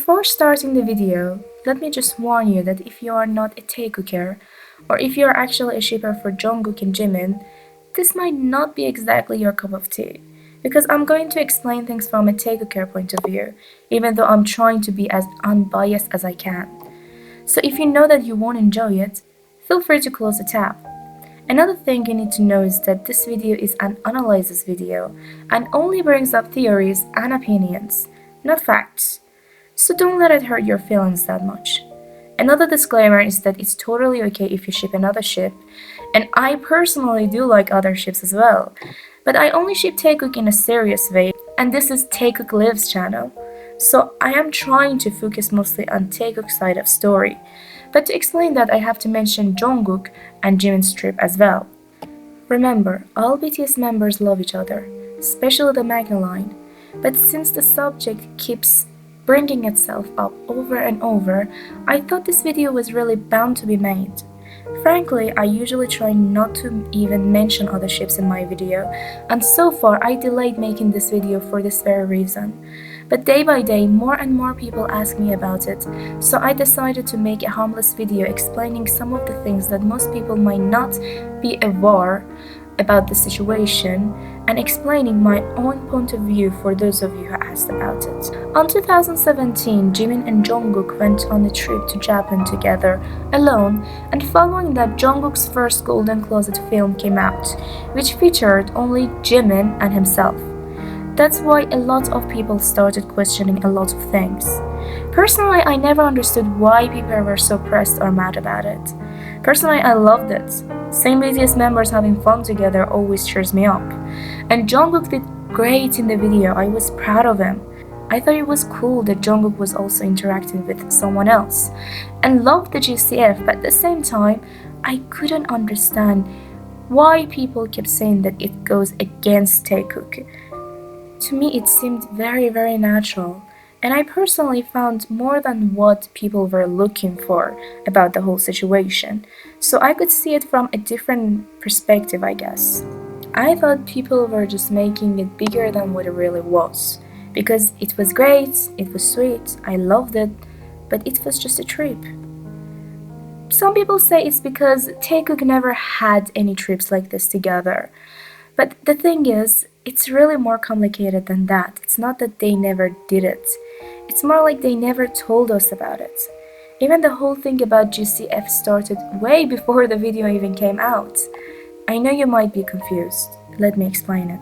Before starting the video, let me just warn you that if you are not a taekooker, or if you are actually a shipper for Jungkook and Jimin, this might not be exactly your cup of tea, because I'm going to explain things from a taekooker point of view, even though I'm trying to be as unbiased as I can. So if you know that you won't enjoy it, feel free to close the tab. Another thing you need to know is that this video is an analysis video and only brings up theories and opinions, not facts. So don't let it hurt your feelings that much. Another disclaimer is that it's totally okay if you ship another ship, and I personally do like other ships as well, but I only ship Taekook in a serious way, and this is Taekook-Lives channel, so I am trying to focus mostly on Taekook's side of story. But to explain that, I have to mention Jungkook and Jimin's trip as well. Remember, all BTS members love each other, especially the Magna line, but since the subject keeps bringing itself up over and over, I thought this video was really bound to be made. Frankly, I usually try not to even mention other ships in my video, and so far I delayed making this video for this very reason. But day by day, more and more people ask me about it, so I decided to make a harmless video explaining some of the things that most people might not be aware about the situation, and explaining my own point of view for those of you who asked about it. On 2017, Jimin and Jungkook went on a trip to Japan together, alone, and following that, Jungkook's first Golden Closet film came out, which featured only Jimin and himself. That's why a lot of people started questioning a lot of things. Personally, I never understood why people were so pressed or mad about it. Personally, I loved it. Seeing BTS members having fun together always cheers me up. And Jungkook did great in the video. I was proud of him. I thought it was cool that Jungkook was also interacting with someone else, and loved the GCF, but at the same time, I couldn't understand why people kept saying that it goes against Taekook. To me, it seemed very natural, and I personally found more than what people were looking for about the whole situation, so I could see it from a different perspective, I guess. I thought people were just making it bigger than what it really was, because it was great, it was sweet, I loved it, but it was just a trip. Some people say it's because Taekook never had any trips like this together, but the thing is, it's really more complicated than that. It's not that they never did it. It's more like they never told us about it. Even the whole thing about GCF started way before the video even came out. I know you might be confused. Let me explain it.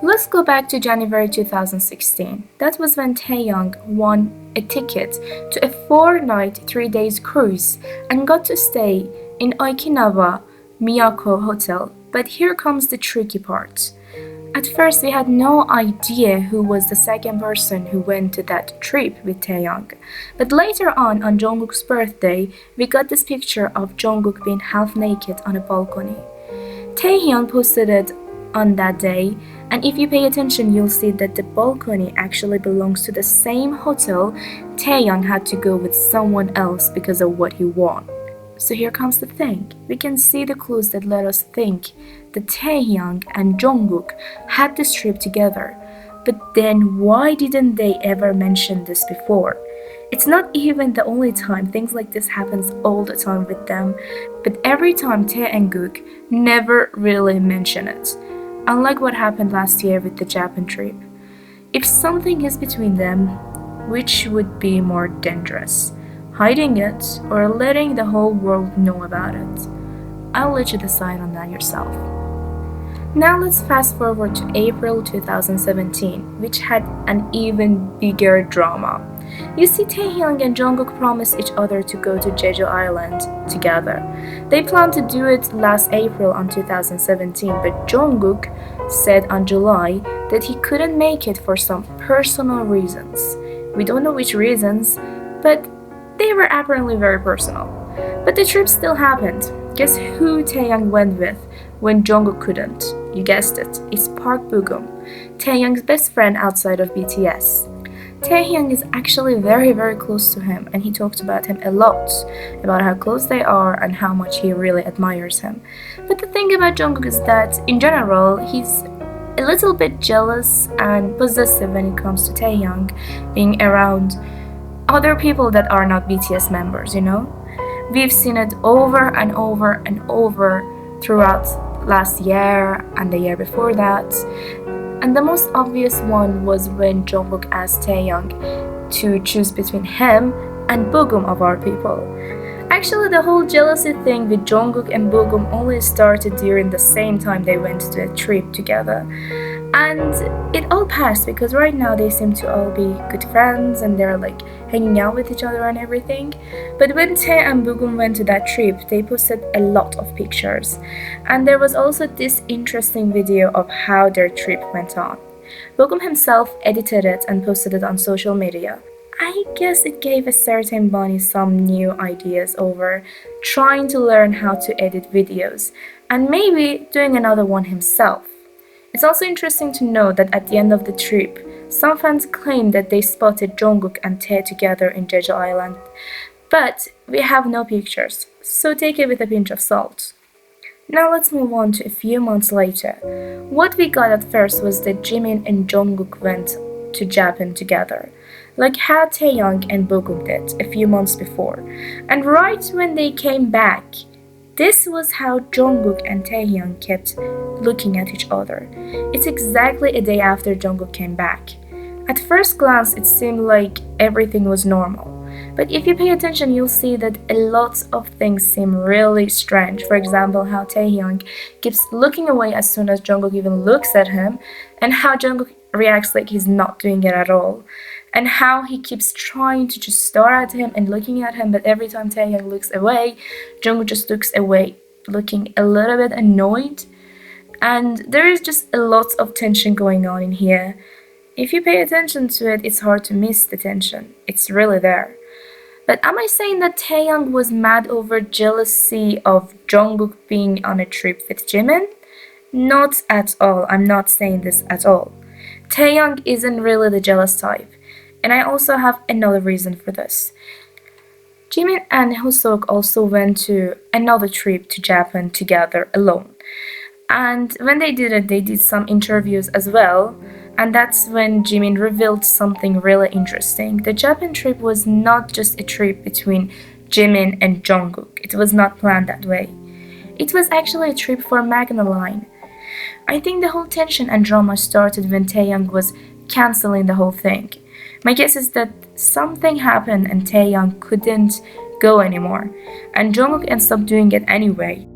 Let's go back to January 2016. That was when Taehyung won a ticket to a 4-night, 3-day cruise and got to stay in Okinawa Miyako Hotel. But here comes the tricky part. At first, we had no idea who was the second person who went to that trip with Taehyung. But later on Jungkook's birthday, we got this picture of Jungkook being half naked on a balcony. Taehyung posted it on that day, and if you pay attention, you'll see that the balcony actually belongs to the same hotel Taehyung had to go with someone else because of what he won. So here comes the thing. We can see the clues that let us think that Taehyung and Jungkook had this trip together. But then why didn't they ever mention this before? It's not even the only time. Things like this happens all the time with them. But every time Tae and Gook never really mention it. Unlike what happened last year with the Japan trip. If something is between them, which would be more dangerous? Hiding it, or letting the whole world know about it? I'll let you decide on that yourself. Now let's fast forward to April 2017, which had an even bigger drama. You see, Taehyung and Jungkook promised each other to go to Jejo Island together. They planned to do it last April on 2017, but Jungkook said on July that he couldn't make it for some personal reasons. We don't know which reasons, but they were apparently very personal. But the trip still happened. Guess who Taehyung went with when Jungkook couldn't? You guessed it, it's Park Bo-gum, Taehyung's best friend outside of BTS. Taehyung is actually very close to him, and he talked about him a lot, about how close they are and how much he really admires him. But the thing about Jungkook is that, in general, he's a little bit jealous and possessive when it comes to Taehyung being around other people that are not BTS members, you know? We've seen it over and over and over throughout last year and the year before that. And the most obvious one was when Jungkook asked Taehyung to choose between him and Bogum of our people. Actually, the whole jealousy thing with Jungkook and Bogum only started during the same time they went to a trip together. And it all passed because right now they seem to all be good friends and they're like hanging out with each other and everything. But when Tae and Bogum went to that trip, they posted a lot of pictures. And there was also this interesting video of how their trip went on. Bogum himself edited it and posted it on social media. I guess it gave a certain Bunny some new ideas over trying to learn how to edit videos and maybe doing another one himself. It's also interesting to note that at the end of the trip, some fans claimed that they spotted Jungkook and Tae together in Jejo Island, but we have no pictures, so take it with a pinch of salt. Now let's move on to a few months later. What we got at first was that Jimin and Jungkook went to Japan together, like how Taehyung and Bogum did a few months before. And right when they came back, this was how Jungkook and Taehyung kept looking at each other. It's exactly a day after Jungkook came back. At first glance, it seemed like everything was normal. But if you pay attention, you'll see that a lot of things seem really strange. For example, how Taehyung keeps looking away as soon as Jungkook even looks at him, and how Jungkook reacts like he's not doing it at all. And how he keeps trying to just stare at him and looking at him, but every time Taehyung looks away, Jungkook just looks away, looking a little bit annoyed. And there is just a lot of tension going on in here. If you pay attention to it, it's hard to miss the tension. It's really there. But am I saying that Taehyung was mad over jealousy of Jungkook being on a trip with Jimin? Not at all. I'm not saying this at all. Taehyung isn't really the jealous type. And I also have another reason for this. Jimin and Hoseok also went to another trip to Japan together alone. And when they did it, they did some interviews as well. And that's when Jimin revealed something really interesting. The Japan trip was not just a trip between Jimin and Jungkook. It was not planned that way. It was actually a trip for Magna Line. I think the whole tension and drama started when Taehyung was canceling the whole thing. My guess is that something happened and Taehyung couldn't go anymore, and Jungkook ends up doing it anyway.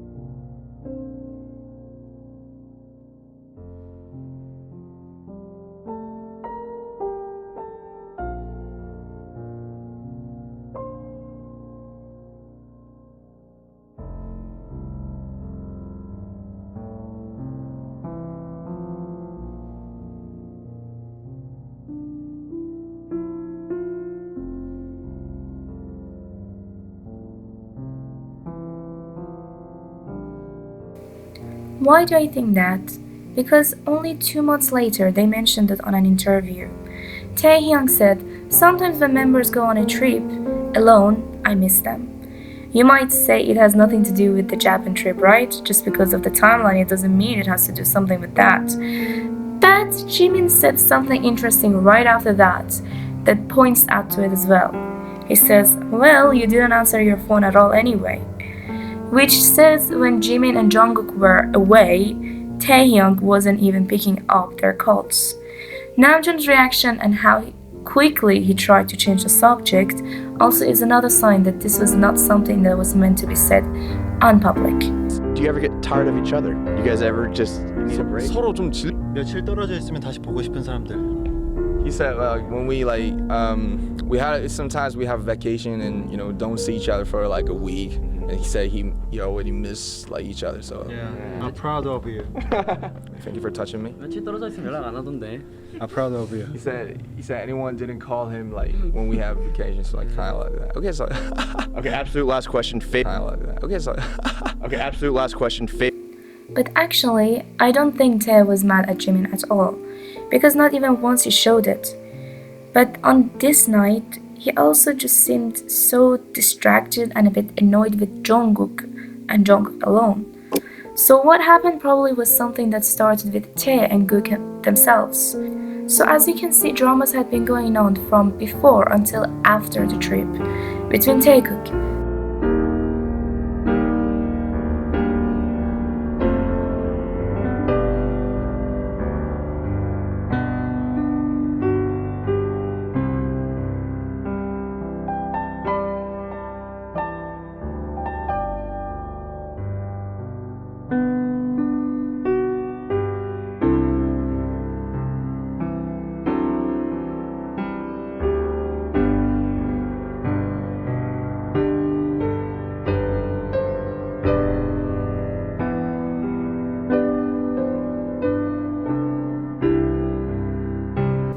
Why do I think that? Because only 2 months later they mentioned it on an interview. Taehyung said, "Sometimes when members go on a trip alone, I miss them." You might say it has nothing to do with the Japan trip, right? Just because of the timeline, it doesn't mean it has to do something with that. But Jimin said something interesting right after that points out to it as well. He says, "Well, you didn't answer your phone at all anyway." Which says when Jimin and Jungkook were away, Taehyung wasn't even picking up their calls. Namjoon's reaction and how quickly he tried to change the subject also is another sign that this was not something that was meant to be said on public. Do you ever get tired of each other? You guys ever just need a break? 서로 좀 며칠 떨어져 있으면 다시 보고 싶은 사람들. He said when we sometimes we have vacation and don't see each other for like a week, and he said he already miss each other. So Yeah, I'm proud of you. thank you for touching me. 며칠 떨어져 있으면 연락 안 하던데. I'm proud of you. He said anyone didn't call him when we have vacation, so kind of like that. Okay, so Okay, absolute last question. kind of like that. Okay, so Okay, absolute last question. But actually, I don't think Tae was mad at Jimin at all, because not even once he showed it. But on this night, he also just seemed so distracted and a bit annoyed with Jungkook and Jungkook alone. So what happened probably was something that started with Tae and themselves. So as you can see, dramas had been going on from before until after the trip between Taekook.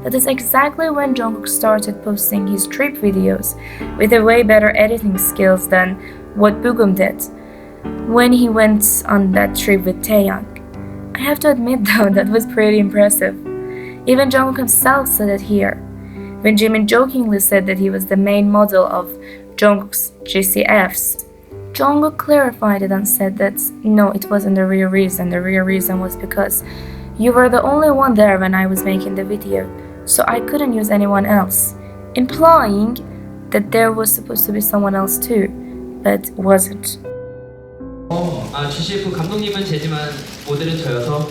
That is exactly when Jungkook started posting his trip videos with a way better editing skills than what Bugum did when he went on that trip with Taehyung. I have to admit though, that was pretty impressive. Even Jungkook himself said it here, when Jimin jokingly said that he was the main model of Jungkook's GCFs. Jungkook clarified it and said that no, it wasn't the real reason. The real reason was because you were the only one there when I was making the video, so I couldn't use anyone else, implying that there was supposed to be someone else too, but wasn't. GCF 감독님은 제지만 모델은 저여서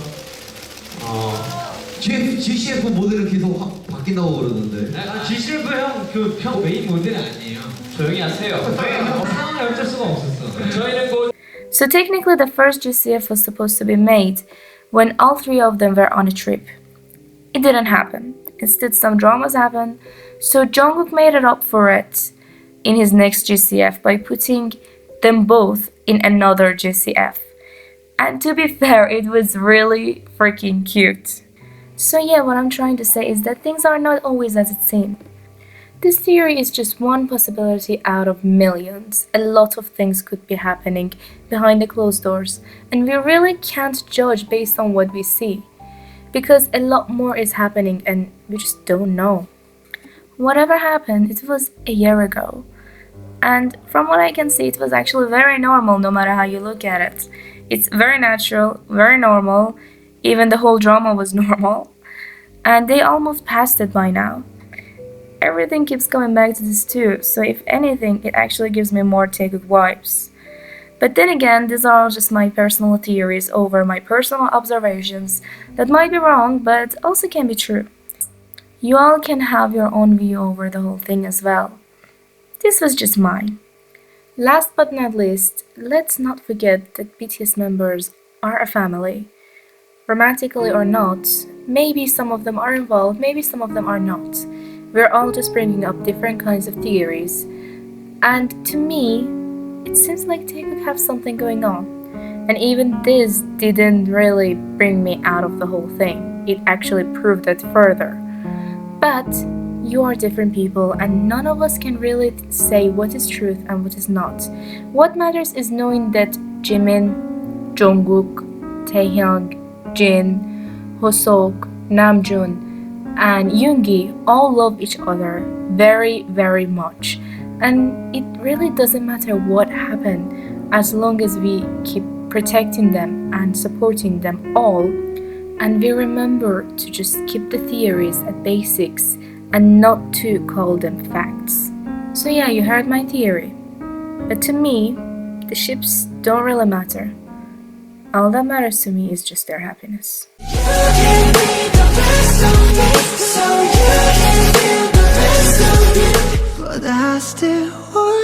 GCF 모델은 계속 바뀐다고 그러던데. GCF 형 메인 모델이 아니에요. 조용히 하세요. 상황을 어쩔 수가 없었어. 저희는 곧 So technically the first GCF was supposed to be made when all three of them were on a trip. It didn't happen. Instead, some dramas happened, so Jungkook made it up for it in his next GCF by putting them both in another GCF. And to be fair, it was really freaking cute. So yeah, what I'm trying to say is that things are not always as it seems. This theory is just one possibility out of millions. A lot of things could be happening behind the closed doors, and we really can't judge based on what we see, because a lot more is happening and we just don't know. Whatever happened, it was a year ago. And from what I can see, it was actually very normal no matter how you look at it. It's very natural, very normal. Even the whole drama was normal. And they almost passed it by now. Everything keeps coming back to this too, so if anything, it actually gives me more Taekook vibes. But then again, these are all just my personal theories over my personal observations that might be wrong, but also can be true. You all can have your own view over the whole thing as well. This was just mine. Last but not least, let's not forget that BTS members are a family. Romantically or not, maybe some of them are involved, maybe some of them are not. We're all just bringing up different kinds of theories. And to me, it seems like Taekook have something going on. And even this didn't really bring me out of the whole thing. It actually proved it further. But you are different people, and none of us can really say what is truth and what is not. What matters is knowing that Jimin, Jungkook, Taehyung, Jin, Hoseok, Namjoon, and Yoongi all love each other very, very much. And it really doesn't matter what happened as long as we keep protecting them and supporting them all. And we remember to just keep the theories at basics and not to call them facts. So yeah, you heard my theory. But to me, the ships don't really matter. All that matters to me is just their happiness. But I still want